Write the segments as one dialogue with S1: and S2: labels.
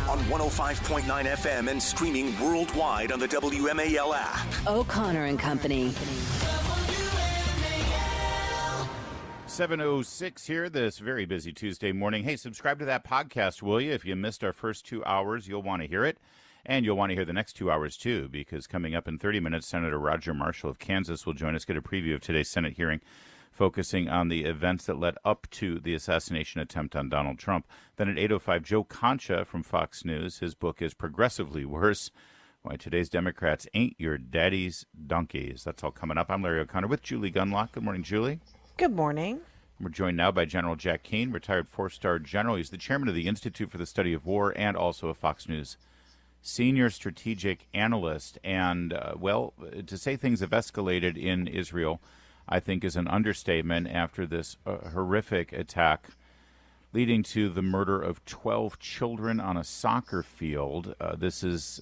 S1: on 105.9 FM and streaming worldwide on the WMAL app.
S2: O'Connor and Company.
S3: 7:06 here this very busy Tuesday morning. Hey, subscribe to that podcast, will you? If you missed our first 2 hours, you'll want to hear it. And you'll want to hear the next 2 hours, too, because coming up in 30 minutes, Senator Roger Marshall of Kansas will join us, get a preview of today's Senate hearing, focusing on the events that led up to the assassination attempt on Donald Trump. Then at 8:05, Joe Concha from Fox News. His book is Progressively Worse: Why Today's Democrats Ain't Your Daddy's Donkeys. That's all coming up. I'm Larry O'Connor with Julie Gunlock. Good morning, Julie.
S4: Good morning.
S3: We're joined now by General Jack Keane, retired four-star general. He's the chairman of the Institute for the Study of War and also a Fox News senior strategic analyst. And, to say things have escalated in Israel, I think, is an understatement after this horrific attack leading to the murder of 12 children on a soccer field. This is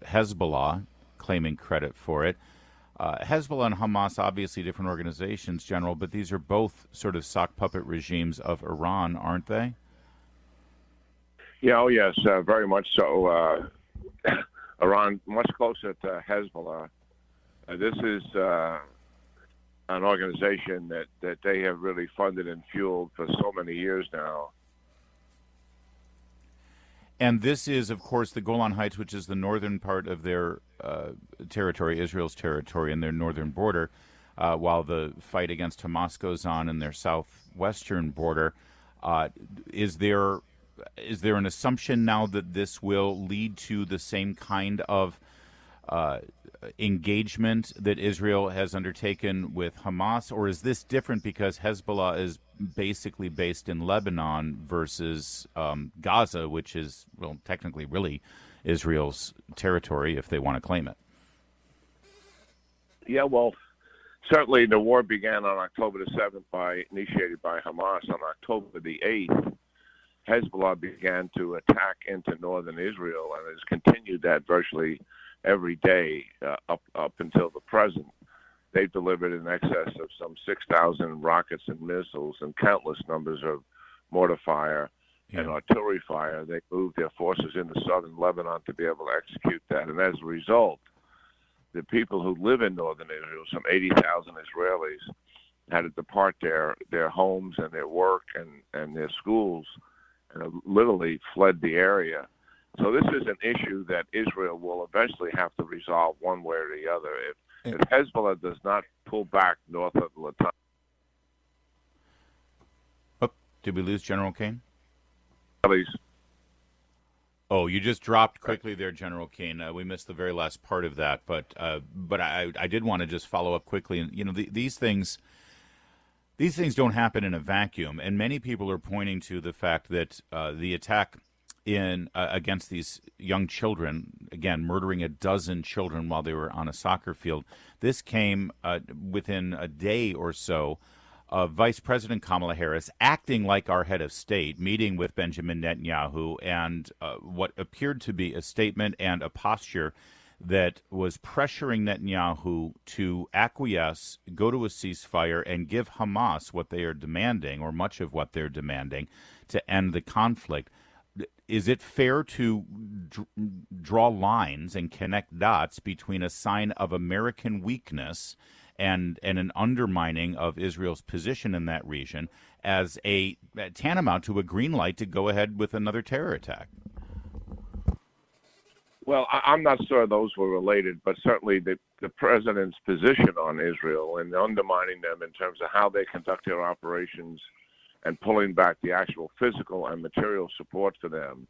S3: Hezbollah claiming credit for it. Hezbollah and Hamas, obviously different organizations, General, but these are both sort of sock puppet regimes of Iran, aren't they?
S5: Yeah, oh yes, very much so. Iran, much closer to Hezbollah. This is an organization that they have really funded and fueled for so many years now.
S3: And this is, of course, the Golan Heights, which is the northern part of their territory, Israel's territory, and their northern border, while the fight against Hamas goes on in their southwestern border. Is there an assumption now that this will lead to the same kind of engagement that Israel has undertaken with Hamas, or is this different because Hezbollah is basically based in Lebanon versus Gaza, which is, well, technically really Israel's territory if they want to claim it?
S5: Yeah, well, certainly the war began on October the 7th, initiated by Hamas. On October the 8th, Hezbollah began to attack into northern Israel and has continued that virtually every day up until the present. They've delivered in excess of some 6,000 rockets and missiles and countless numbers of mortar fire and artillery fire. They moved their forces into southern Lebanon to be able to execute that. And as a result, the people who live in northern Israel, some 80,000 Israelis, had to depart their homes and their work and their schools and have literally fled the area. So this is an issue that Israel will eventually have to resolve one way or the other. If Hezbollah does not pull back north of Litani.
S3: Oh, did we lose General Keane?
S5: Please.
S3: Oh, you just dropped quickly there, General Keane. We missed the very last part of that, but I did want to just follow up quickly. And these things don't happen in a vacuum, and many people are pointing to the fact that the attack against these young children, again, murdering a dozen children while they were on a soccer field. This came within a day or so of Vice President Kamala Harris acting like our head of state, meeting with Benjamin Netanyahu, and what appeared to be a statement and a posture that was pressuring Netanyahu to acquiesce, go to a ceasefire, and give Hamas what they are demanding, or much of what they're demanding, to end the conflict. Is it fair to draw lines and connect dots between a sign of American weakness and an undermining of Israel's position in that region as a tantamount to a green light to go ahead with another terror attack?
S5: Well, I'm not sure those were related, but certainly the president's position on Israel and undermining them in terms of how they conduct their operations and pulling back the actual physical and material support for them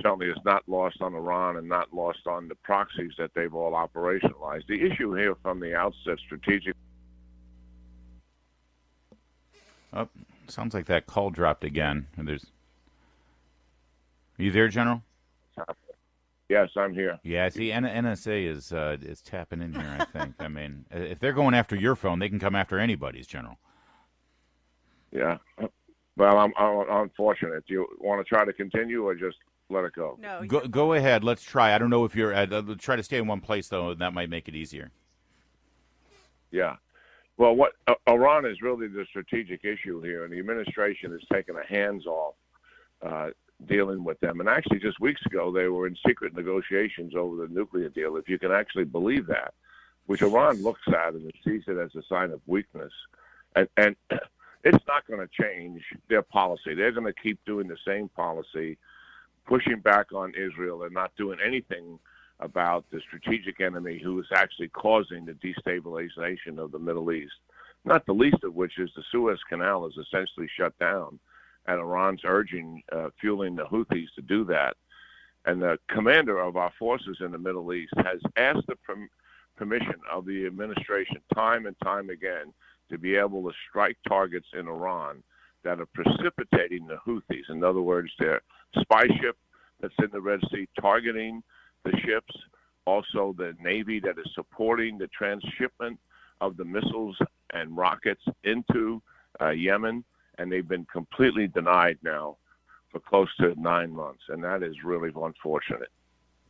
S5: certainly is not lost on Iran and not lost on the proxies that they've all operationalized. The issue here from the outset, strategic.
S3: Oh, sounds like that call dropped again. Are you there, General?
S5: Yes, I'm here.
S3: Yeah, see, NSA is tapping in here, I think. I mean, if they're going after your phone, they can come after anybody's, General.
S5: Yeah. Well, I'm unfortunate. Do you want to try to continue or just let it go?
S4: No.
S3: Go ahead. Let's try. I don't know if you're. Try to stay in one place, though, and that might make it easier.
S5: Yeah. Well, what Iran is really the strategic issue here, and the administration has taken a hands-off dealing with them. And actually, just weeks ago, they were in secret negotiations over the nuclear deal, if you can actually believe that, which Iran looks at and sees it as a sign of weakness. And it's not going to change their policy. They're going to keep doing the same policy, pushing back on Israel and not doing anything about the strategic enemy who is actually causing the destabilization of the Middle East, not the least of which is the Suez Canal is essentially shut down, and Iran's fueling the Houthis to do that. And the commander of our forces in the Middle East has asked the permission of the administration time and time again to be able to strike targets in Iran that are precipitating the Houthis. In other words, their spy ship that's in the Red Sea targeting the ships, also the Navy that is supporting the transshipment of the missiles and rockets into Yemen, and they've been completely denied now for close to 9 months, and that is really unfortunate.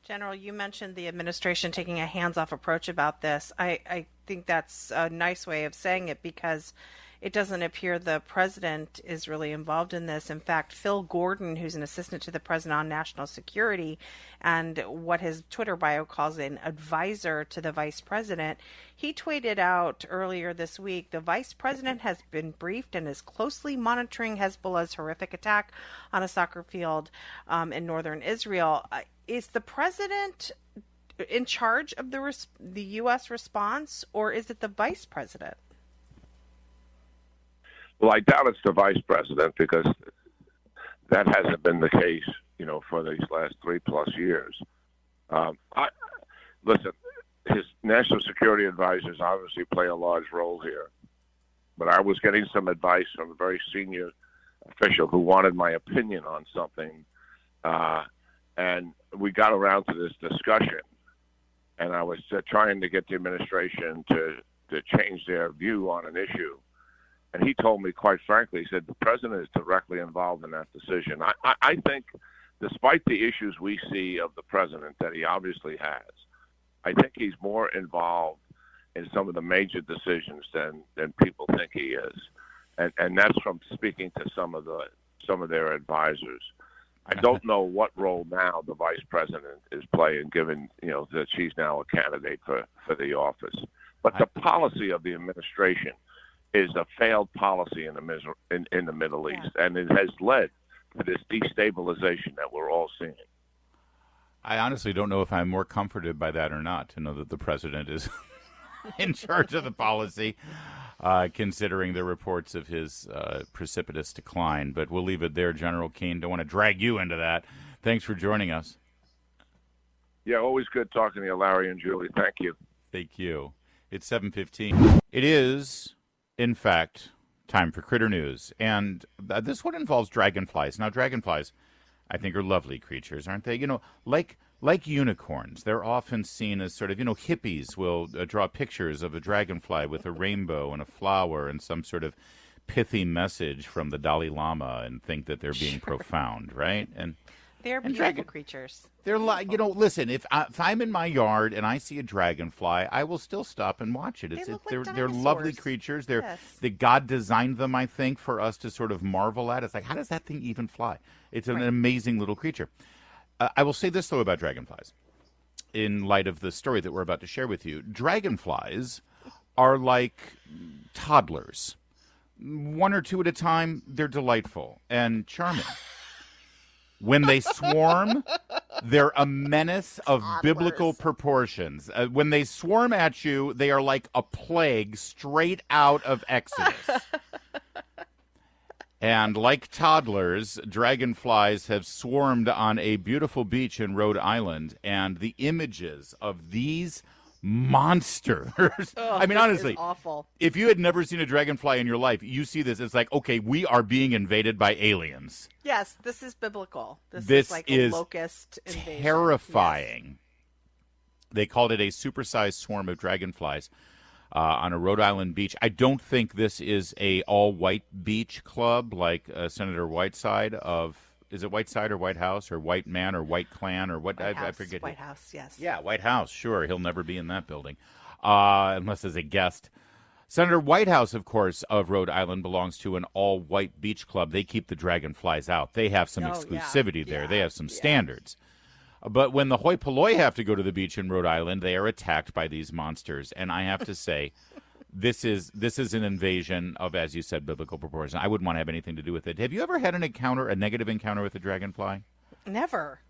S2: General, you mentioned the administration taking a hands-off approach about this. I think that's a nice way of saying it because it doesn't appear the president is really involved in this. In fact, Phil Gordon, who's an assistant to the president on national security and what his Twitter bio calls an advisor to the vice president, he tweeted out earlier this week, the vice president has been briefed and is closely monitoring Hezbollah's horrific attack on a soccer field in northern Israel. Is the president in charge of the U.S. response, or is it the vice president?
S5: Well, I doubt it's the vice president because that hasn't been the case, for these last 3+ years. Listen, his national security advisors obviously play a large role here, but I was getting some advice from a very senior official who wanted my opinion on something, and we got around to this discussion, and I was trying to get the administration to change their view on an issue. And he told me, quite frankly, he said, the president is directly involved in that decision. I think, despite the issues we see of the president that he obviously has, I think he's more involved in some of the major decisions than people think he is. And that's from speaking to some of their advisors. I don't know what role now the vice president is playing, given that she's now a candidate for the office. But the policy of the administration is a failed policy in the Middle East, and it has led to this destabilization that we're all seeing.
S3: I honestly don't know if I'm more comforted by that or not, to know that the president is in charge of the policy, considering the reports of his precipitous decline. But we'll leave it there, General Keane. Don't want to drag you into that. Thanks for joining us.
S5: Yeah, always good talking to you, Larry and Julie. Thank you.
S3: Thank you. It's 7:15. It is, in fact, time for Critter News. And this one involves dragonflies. Now, dragonflies, I think, are lovely creatures, aren't they? Like unicorns, they're often seen as sort of, hippies will draw pictures of a dragonfly with a rainbow and a flower and some sort of pithy message from the Dalai Lama and think that they're being profound, right? And
S2: they're beautiful creatures.
S3: They're like, listen, if I'm in my yard and I see a dragonfly, I will still stop and watch it. They're lovely creatures. God designed them, I think, for us to sort of marvel at. It's like, how does that thing even fly? It's an amazing little creature. I will say this, though, about dragonflies, in light of the story that we're about to share with you. Dragonflies are like toddlers. One or two at a time, they're delightful and charming. When they swarm, they're a menace of biblical proportions. When they swarm at you, they are like a plague straight out of Exodus. And like toddlers, dragonflies have swarmed on a beautiful beach in Rhode Island, and the images of these monsters. I mean, honestly,
S2: awful.
S3: If you had never seen a dragonfly in your life, you see this, it's like, okay, we are being invaded by aliens.
S2: Yes, this is biblical. This is like a locust invasion.
S3: Terrifying.
S2: Yes.
S3: They called it a supersized swarm of dragonflies on a Rhode Island beach. I don't think this is a all-white beach club like Senator Whiteside of... Is it Whiteside or White House or White Man or White Clan or what? I forget.
S2: White House, yes.
S3: Yeah, White House, sure. He'll never be in that building unless as a guest. Senator Whitehouse, of course, of Rhode Island, belongs to an all-white beach club. They keep the dragonflies out. They have some exclusivity there. They have some standards. But when the hoi polloi have to go to the beach in Rhode Island, they are attacked by these monsters. And I have to say, this is an invasion of, as you said, biblical proportion. I wouldn't want to have anything to do with it. Have you ever had a negative encounter with a dragonfly?
S2: Never.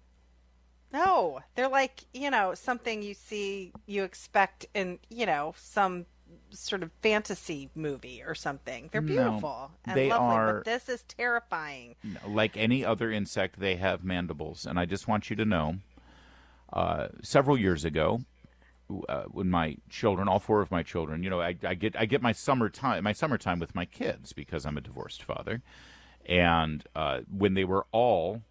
S2: No. They're like, something you see, you expect in, some sort of fantasy movie or something. They're beautiful and
S3: they
S2: lovely,
S3: are,
S2: but this is terrifying.
S3: Like any other insect, they have mandibles. And I just want you to know, several years ago, when my children, all four of my children, I get my summertime with my kids because I'm a divorced father. And when they were all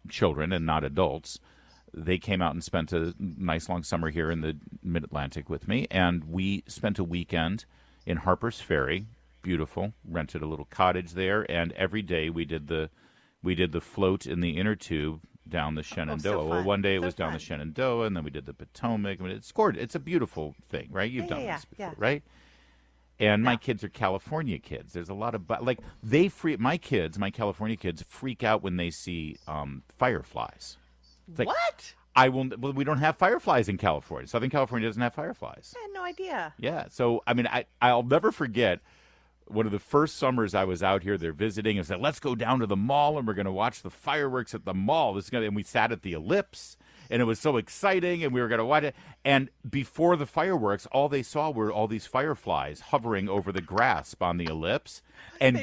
S3: children and not adults, they came out and spent a nice long summer here in the Mid-Atlantic with me, and we spent a weekend in Harper's Ferry. Beautiful. Rented a little cottage there, and every day we did the float in the inner tube down the Shenandoah. Well, one day it was down the Shenandoah, and then we did the Potomac. I mean, it's a beautiful thing, right? You've done this before, right? And my kids are California kids. There's a lot of my California kids freak out when they see fireflies. Like, what? We don't have fireflies in California. Southern California doesn't have fireflies.
S2: I had no idea.
S3: Yeah. So, I mean, I'll never forget one of the first summers I was out here. They're visiting and said, let's go down to the mall and we're going to watch the fireworks at the mall. And we sat at the Ellipse and it was so exciting and we were going to watch it. And before the fireworks, all they saw were all these fireflies hovering over the grass on the Ellipse. And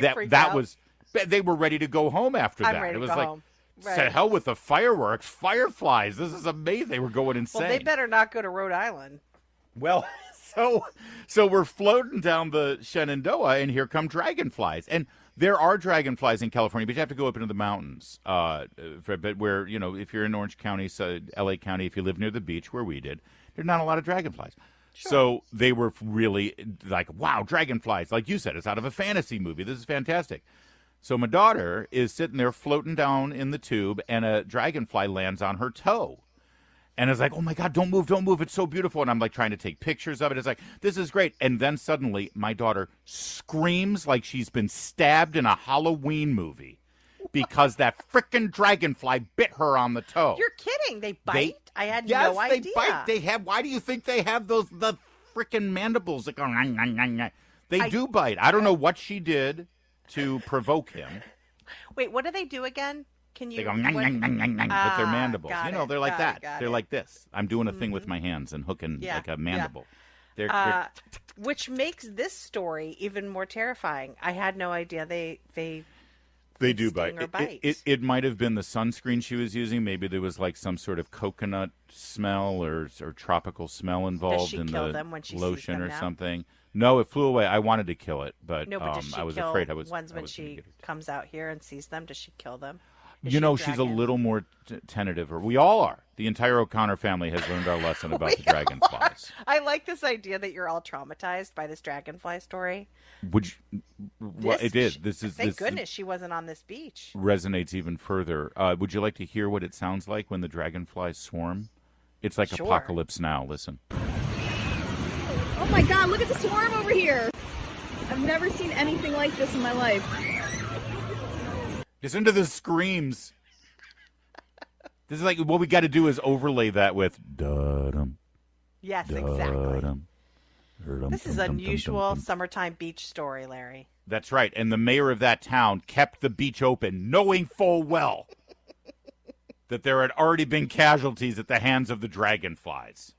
S3: they were ready to go home after that.
S2: It was
S3: like,
S2: home. Right.
S3: To hell with the fireworks, fireflies. This is amazing. They were going insane.
S2: Well, they better not go to Rhode Island.
S3: Well, so we're floating down the Shenandoah, and here come dragonflies. And there are dragonflies in California, but you have to go up into the mountains. But where, if you're in Orange County, L.A. County, if you live near the beach, where we did, there's not a lot of dragonflies. Sure. So they were really like, wow, dragonflies. Like you said, it's out of a fantasy movie. This is fantastic. So my daughter is sitting there floating down in the tube, and a dragonfly lands on her toe. And it's like, oh, my God, don't move. It's so beautiful. And I'm, like, trying to take pictures of it. It's like, this is great. And then suddenly my daughter screams like she's been stabbed in a Halloween movie because that frickin' dragonfly bit her on the toe.
S2: You're kidding. They bite? I had no idea.
S3: Yes, they bite. Why do you think they have the frickin' mandibles that go, They do bite. I don't know what she did to provoke him.
S2: Wait, what do they do again? Can you?
S3: They go with their mandibles. They're like that. They're like this. I'm doing a thing with my hands and hooking like a mandible.
S2: Yeah. Which makes this story even more terrifying. I had no idea they do bite.
S3: It might have been the sunscreen she was using. Maybe there was like some sort of coconut smell or tropical smell involved in the lotion or something. No, it flew away. I wanted to kill it, but I was afraid I was.
S2: When she comes out here and sees them, does she kill them?
S3: She's a little more tentative. We all are. The entire O'Connor family has learned our lesson about the dragonflies.
S2: I like this idea that you're all traumatized by this dragonfly story.
S3: It did.
S2: Thank goodness she wasn't on this beach.
S3: Resonates even further. Would you like to hear what it sounds like when the dragonflies swarm? It's like Apocalypse Now. Listen.
S4: Oh my God, look at the swarm over here. I've never seen anything like this in my life.
S3: Listen to the screams. This is like, what we got to do is overlay that with da-dum.
S2: Yes, exactly. This is unusual summertime beach story, Larry.
S3: That's right. And the mayor of that town kept the beach open, knowing full well that there had already been casualties at the hands of the dragonflies.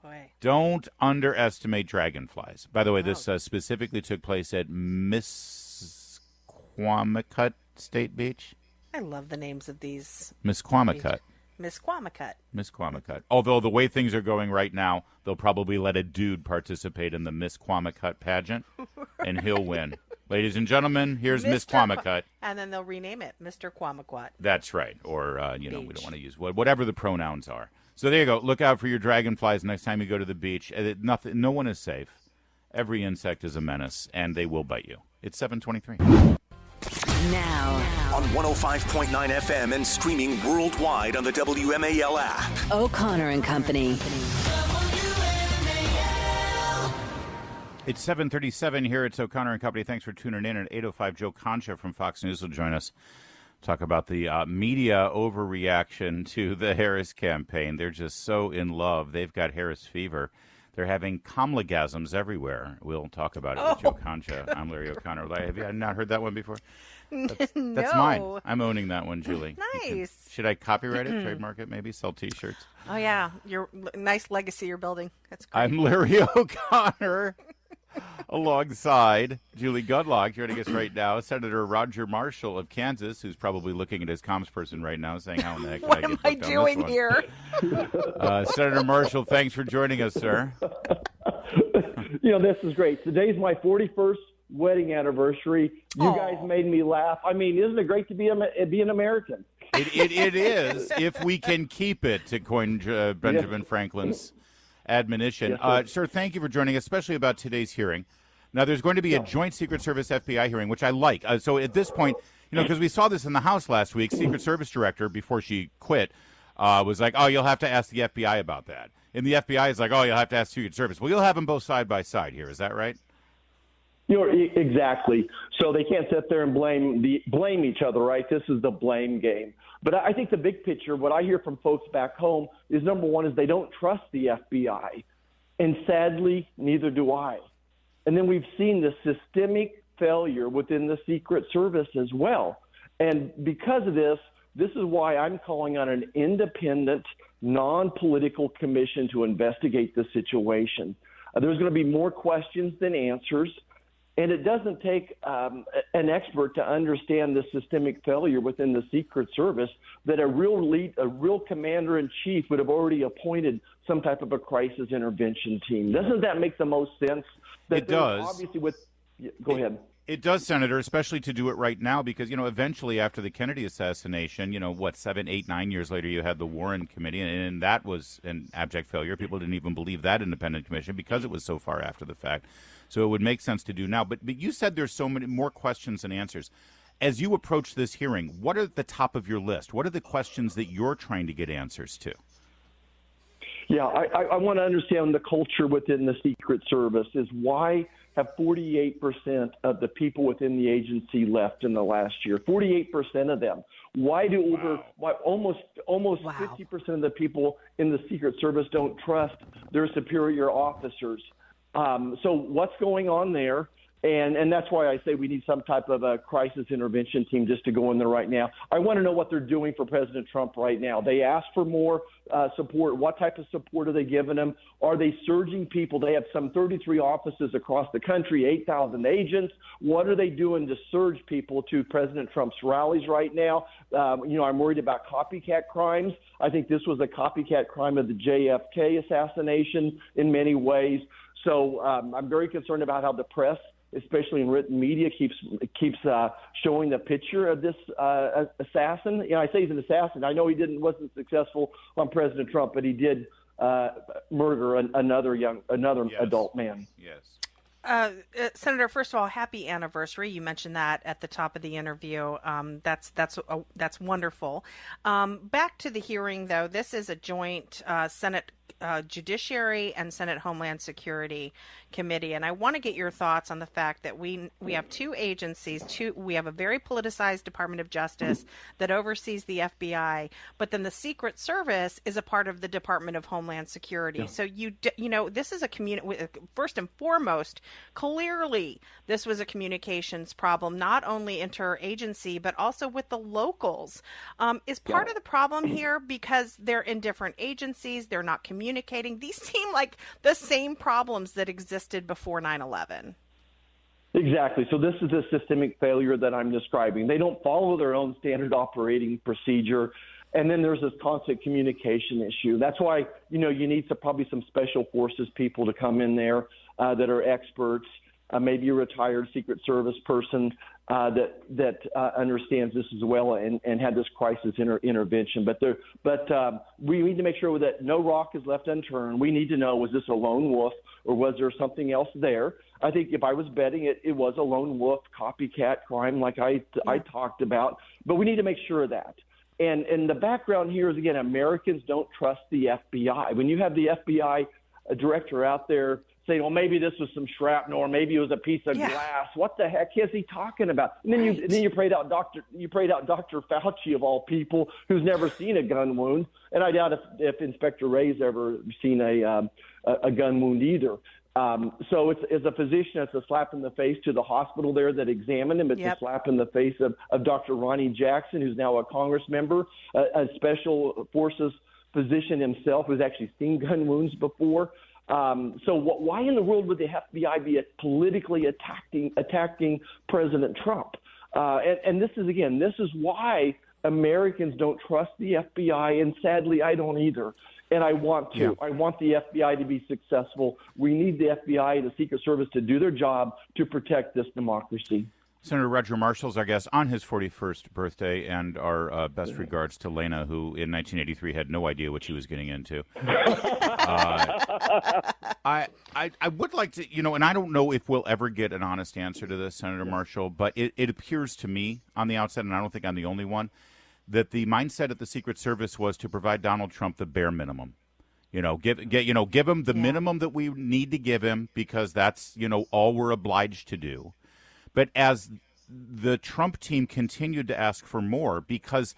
S2: Boy.
S3: Don't underestimate dragonflies. By the way, this specifically took place at Misquamicut State Beach.
S2: I love the names of these.
S3: Misquamicut. Although the way things are going right now, they'll probably let a dude participate in the Misquamicut pageant, and he'll win. Ladies and gentlemen, here's Misquamicut.
S2: And then they'll rename it Mr. Quamaquat.
S3: That's right. Or, we don't want to use whatever the pronouns are. So there you go. Look out for your dragonflies next time you go to the beach. No one is safe. Every insect is a menace, and they will bite you. It's 7:23.
S1: Now on 105.9 FM and streaming worldwide on the WMAL app.
S6: O'Connor and Company.
S3: It's 7:37 here. It's O'Connor and Company. Thanks for tuning in. At 8:05, Joe Concha from Fox News will join us. Talk about the media overreaction to the Harris campaign. They're just so in love. They've got Harris fever. They're having comlegasms everywhere. We'll talk about it with Joe Concha. I'm Larry O'Connor. Have you not heard that one before? That's mine. I'm owning that one, Julie.
S2: Nice.
S3: Should I copyright it, trademark it, maybe? Sell T-shirts?
S2: Oh, yeah. Your nice legacy you're building. That's great.
S3: I'm Larry O'Connor. Alongside Julie Gunlock, joining us right now, Senator Roger Marshall of Kansas, who's probably looking at his comms person right now, saying, "How in the heck did
S2: what
S3: I
S2: am
S3: get
S2: I doing here?"
S3: Senator Marshall, thanks for joining us, sir.
S6: This is great. Today's my 41st wedding anniversary. You guys made me laugh. I mean, isn't it great to be an American?
S3: It is, if we can keep it, to coin Benjamin Franklin's admonition.
S6: Yes,
S3: sir, thank you for joining us, especially about today's hearing. Now, there's going to be a joint Secret Service FBI hearing, which I like. So at this point, because we saw this in the House last week, Secret Service Director, before she quit, was like, oh, you'll have to ask the FBI about that. And the FBI is like, oh, you'll have to ask Secret Service. Well, you'll have them both side by side here. Is that right?
S6: Exactly. So they can't sit there and blame each other, right? This is the blame game. But I think the big picture, what I hear from folks back home is, number one, is they don't trust the FBI. And sadly, neither do I. And then we've seen the systemic failure within the Secret Service as well. And because of this is why I'm calling on an independent, non-political commission to investigate the situation. There's going to be more questions than answers. And it doesn't take an expert to understand the systemic failure within the Secret Service that a real commander-in-chief would have already appointed some type of a crisis intervention team. Doesn't that make the most sense?
S3: It does.
S6: Obviously, go ahead.
S3: It does, Senator, especially to do it right now because, eventually after the Kennedy assassination, 7, 8, 9 years later, you had the Warren Committee, and that was an abject failure. People didn't even believe that independent commission because it was so far after the fact. So it would make sense to do now. But you said there's so many more questions than answers. As you approach this hearing, what are at the top of your list? What are the questions that you're trying to get answers to?
S6: Yeah, I want to understand the culture within the Secret Service is why have 48% of the people within the agency left in the last year. 48% of them. Why do almost 50% of the people in the Secret Service don't trust their superior officers? So what's going on there? And that's why I say we need some type of a crisis intervention team just to go in there right now. I want to know what they're doing for President Trump right now. They asked for more support. What type of support are they giving them? Are they surging people? They have some 33 offices across the country, 8,000 agents. What are they doing to surge people to President Trump's rallies right now? I'm worried about copycat crimes. I think this was a copycat crime of the JFK assassination in many ways. So I'm very concerned about how the press, especially in written media, keeps showing the picture of this assassin. I say he's an assassin. I know wasn't successful on President Trump, but he did murder another adult man.
S3: Yes.
S2: Senator, first of all, happy anniversary. You mentioned that at the top of the interview. That's wonderful. Back to the hearing, though. This is a joint Senate Judiciary and Senate Homeland Security Committee, and I want to get your thoughts on the fact that we have two agencies. We have a very politicized Department of Justice that oversees the FBI, but then the Secret Service is a part of the Department of Homeland Security. Yeah. So this is first and foremost. Clearly, this was a communications problem, not only interagency but also with the locals. Is part of the problem here because they're in different agencies, they're not communicating? These seem like the same problems that existed before 9/11.
S6: Exactly. So this is a systemic failure that I'm describing. They don't follow their own standard operating procedure. And then there's this constant communication issue. That's why, you need probably some special forces people to come in there that are experts, maybe a retired Secret Service person that understands this as well and had this crisis intervention. But we need to make sure that no rock is left unturned. We need to know, was this a lone wolf or was there something else there? I think if I was betting it was a lone wolf copycat crime like I talked about. But we need to make sure of that. And the background here is, again, Americans don't trust the FBI. When you have the FBI director out there saying, well, maybe this was some shrapnel or maybe it was a piece of glass. What the heck is he talking about? And then you prayed out Dr. Fauci of all people, who's never seen a gun wound. And I doubt if Inspector Ray's ever seen a gun wound either. So it's a physician, it's a slap in the face to the hospital there that examined him. It's a slap in the face of Dr. Ronnie Jackson, who's now a Congress member, a special forces physician himself who's actually seen gun wounds before. So why in the world would the FBI be politically attacking President Trump? And this is why Americans don't trust the FBI, and sadly, I don't either. And I want to. Yeah. I want the FBI to be successful. We need the FBI and the Secret Service to do their job to protect this democracy.
S3: Senator Roger Marshall's our guest on his 41st birthday, and our best regards to Lena, who in 1983 had no idea what she was getting into. I would like to, and I don't know if we'll ever get an honest answer to this, Senator Marshall, but it appears to me on the outset, and I don't think I'm the only one, that the mindset at the Secret Service was to provide Donald Trump the bare minimum. Give him the minimum that we need to give him, because that's, all we're obliged to do. But as the Trump team continued to ask for more, because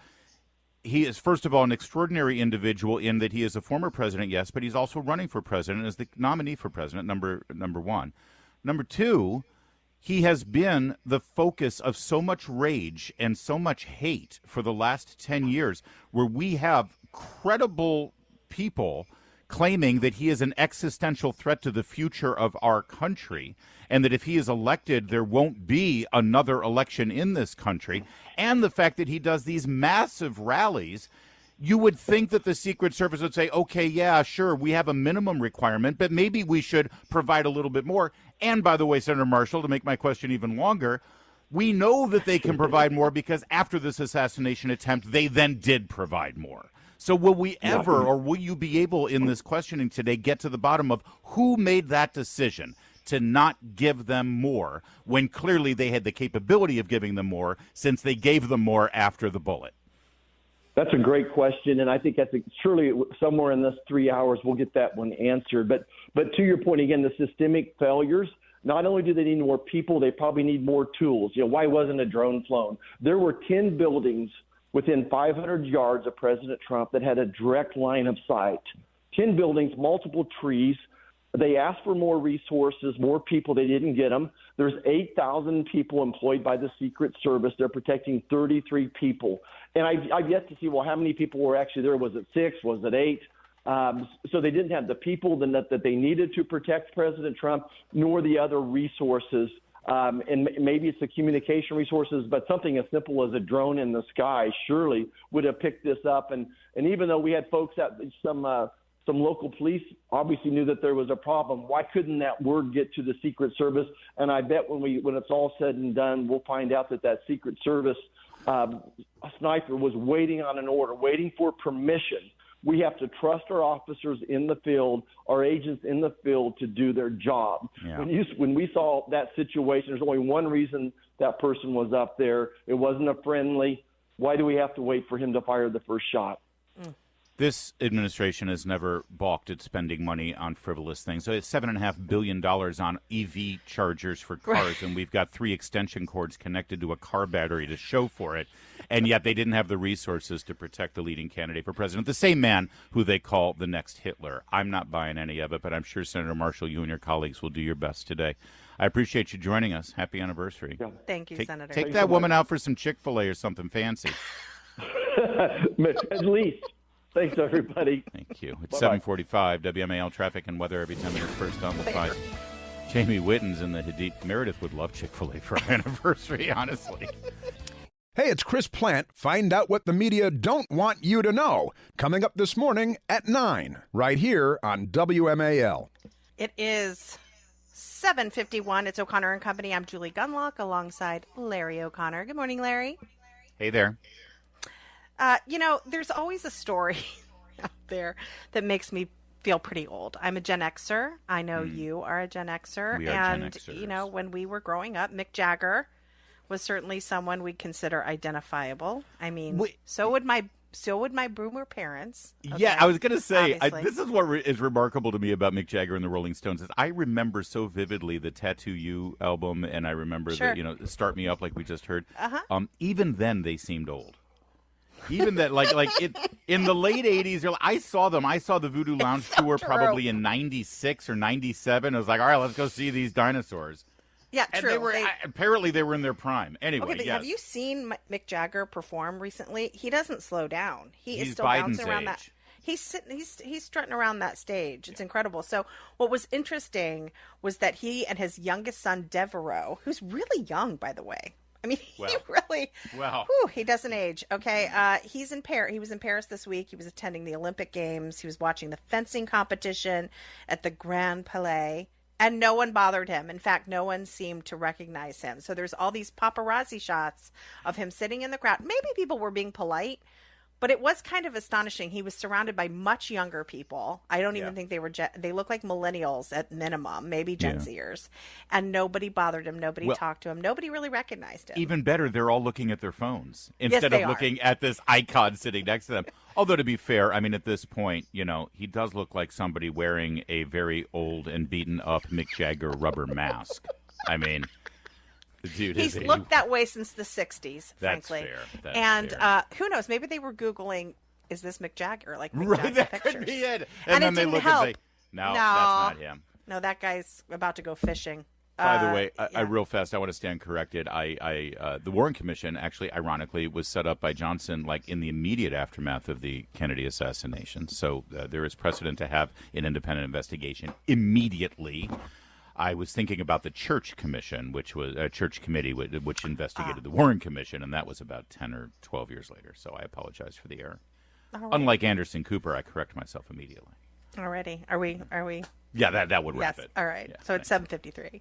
S3: he is, first of all, an extraordinary individual in that he is a former president, yes, but he's also running for president as the nominee for president, number one. Number two, he has been the focus of so much rage and so much hate for the last 10 years, where we have credible people claiming that he is an existential threat to the future of our country, and that if he is elected, there won't be another election in this country, and the fact that he does these massive rallies. You would think that the Secret Service would say, okay, yeah, sure, we have a minimum requirement, but maybe we should provide a little bit more. And by the way, Senator Marshall, to make my question even longer, we know that they can provide more because after this assassination attempt, they then did provide more. So will we ever, or will you be able in this questioning today, get to the bottom of who made that decision to not give them more when clearly they had the capability of giving them more, since they gave them more after the bullet?
S6: That's a great question, and I think that's surely somewhere in this 3 hours we'll get that one answered. But to your point, again, the systemic failures, not only do they need more people, they probably need more tools. Why wasn't a drone flown? There were 10 buildings within 500 yards of President Trump that had a direct line of sight. 10 buildings, multiple trees. They asked for more resources, more people. They didn't get them. There's 8,000 people employed by the Secret Service. They're protecting 33 people. And I've yet to see, how many people were actually there? Was it 6? Was it 8? So they didn't have the people that they needed to protect President Trump, nor the other resources. And maybe it's the communication resources, but something as simple as a drone in the sky surely would have picked this up. And even though we had folks at some local police obviously knew that there was a problem, why couldn't that word get to the Secret Service? And I bet when it's all said and done, we'll find out that Secret Service sniper was waiting on an order, waiting for permission. We have to trust our officers in the field, our agents in the field, to do their job. Yeah. When we saw that situation, there's only one reason that person was up there. It wasn't a friendly. Why do we have to wait for him to fire the first shot?
S3: This administration has never balked at spending money on frivolous things. So it's $7.5 billion on EV chargers for cars, and we've got 3 extension cords connected to a car battery to show for it. And yet they didn't have the resources to protect the leading candidate for president, the same man who they call the next Hitler. I'm not buying any of it, but I'm sure, Senator Marshall, you and your colleagues will do your best today. I appreciate you joining us. Happy anniversary.
S6: Yeah.
S2: Thank you, Senator.
S3: Take that woman out for some Chick-fil-A or something fancy.
S6: At least. Thanks, everybody.
S3: Thank you. It's
S6: Bye-bye.
S3: 7:45, WMAL traffic and weather every 10 minutes first on the 5. Jamie Witten's in the Hadid. Meredith would love Chick-fil-A for our anniversary, honestly.
S7: Hey, it's Chris Plant. Find out what the media don't want you to know. Coming up this morning at 9, right here on WMAL.
S2: It is 7:51. It's O'Connor and Company. I'm Julie Gunlock alongside Larry O'Connor. Good morning, Larry.
S3: Hey there.
S2: There's always a story out there that makes me feel pretty old. I'm a Gen Xer. I know you are a Gen Xer.
S3: We are
S2: and,
S3: Gen Xers.
S2: When we were growing up, Mick Jagger was certainly someone we'd consider identifiable. I mean, so would my So would my boomer parents.
S3: Yeah, I was going to say,
S2: obviously.
S3: this is what is remarkable to me about Mick Jagger and the Rolling Stones. Is I remember so vividly the Tattoo You album, and I remember the Start Me Up, like we just heard. Even then, they seemed old. Even that, in the late 80s, I saw them. I saw the Voodoo Lounge tour probably in 96 or 97. I was like, all right, let's go see these dinosaurs.
S2: Yeah,
S3: and
S2: true.
S3: Apparently they were in their prime. Anyway,
S2: okay, but
S3: yes.
S2: have you seen Mick Jagger perform recently? He doesn't slow down. He's still
S3: Biden's
S2: bouncing around
S3: age.
S2: He's strutting around that stage. It's incredible. So what was interesting was that he and his youngest son Devereaux, who's really young, by the way. I mean, he really, he doesn't age. Okay, he's in Paris. He was in Paris this week. He was attending the Olympic Games. He was watching the fencing competition at the Grand Palais. And no one bothered him. In fact, no one seemed to recognize him. So there's all these paparazzi shots of him sitting in the crowd. Maybe people were being polite, but it was kind of astonishing. He was surrounded by much younger people. I don't even think they were, they look like millennials at minimum, maybe Gen Zers. And nobody bothered him. Nobody talked to him. Nobody really recognized him.
S3: Even better, they're all looking at their phones instead of looking at this icon sitting next to them. Although, to be fair, I mean, at this point, he does look like somebody wearing a very old and beaten up Mick Jagger rubber mask. I mean, the dude
S2: he's looked that way since the 60s, frankly.
S3: That's
S2: and
S3: fair.
S2: Who knows? Maybe they were Googling, is this Mick Jagger? Like Mick
S3: right,
S2: Jagger
S3: that
S2: pictures.
S3: could be it.
S2: And
S3: then
S2: it
S3: they
S2: didn't
S3: look
S2: help.
S3: and say, no, that's not him.
S2: No, that guy's about to go fishing.
S3: By the way, I real fast, I want to stand corrected. The Warren Commission, actually, ironically, was set up by Johnson in the immediate aftermath of the Kennedy assassination. So there is precedent to have an independent investigation immediately. I was thinking about the Church Commission, which was a Church Committee, which investigated the Warren Commission, and that was about 10 or 12 years later. So I apologize for the error.
S2: Right.
S3: Unlike Anderson Cooper, I correct myself immediately.
S2: Alrighty. Are we?
S3: Yeah, that would wrap it.
S2: All right.
S3: Yeah,
S2: so it's 7:53.